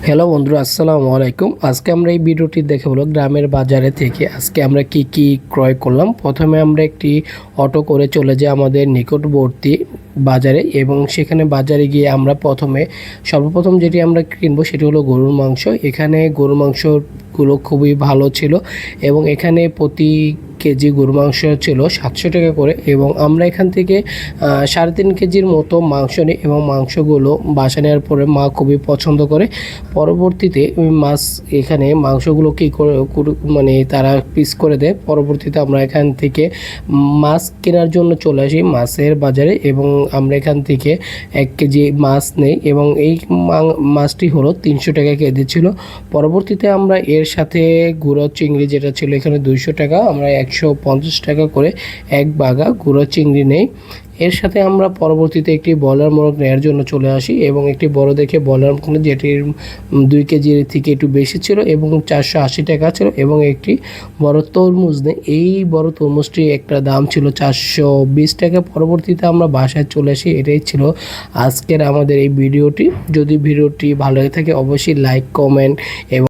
Hello বন্ধুরা, আসসালামু আলাইকুম। আজকে আমরা এই ভিডিওটি দেখে হলো গ্রামের বাজারে থেকে আজকে আমরা কি ক্রয় করলাম। প্রথমে আমরা একটি অটো করে চলে যাই আমাদের নিকটবর্তী বাজারে এবং সেখানে বাজারে গিয়ে আমরা সর্বপ্রথম যেটি আমরা কিনবো সেটি হলো গরুর মাংস। এখানে গরুর মাংসগুলো খুবই ভালো ছিল এবং এখানে প্রতি কেজি গরুর মাংস ছিল 700 টাকা করে এবং আমরা এখান থেকে 3.5 কেজির মতো মাংস নিই এবং মাংসগুলো বাসা নেওয়ার পরে মা খুবই পছন্দ করে। পরবর্তীতে এখানে মাংসগুলো কী করে মানে তারা পিস করে দেয়। পরবর্তীতে আমরা এখান থেকে মাছ কেনার জন্য চলে আসি মাছের বাজারে এবং আমরা এখান থেকে 1 কেজি মাছ নেই এবং এই মাছটি হলো 300 টাকা কেজি ছিল। পরবর্তীতে আমরা এর সাথে গুঁড়ো চিংড়ি যেটা ছিল এখানে 200 টাকা, আমরা 150 টাকা করে এক বাগা গুঁড়ো চিংড়ি নেই। এর সাথে আমরা পরবর্তীতে একটি ব্রয়লার মোরগ নেওয়ার জন্য চলে আসি এবং একটি বড় দেখে ব্রয়লার মোরগ যেটির 2 কেজির থেকে একটু বেশি ছিল এবং 480 টাকা ছিল এবং একটি বড় তরমুজ নেই। এই বড় তরমুজটি একটা দাম ছিল 420 টাকা। পরবর্তীতে আমরা বাসায় চলে আসি। এটাই ছিল আজকের আমাদের এই ভিডিওটি। যদি ভিডিওটি ভালো লাগে থাকে অবশ্যই লাইক, কমেন্ট এবং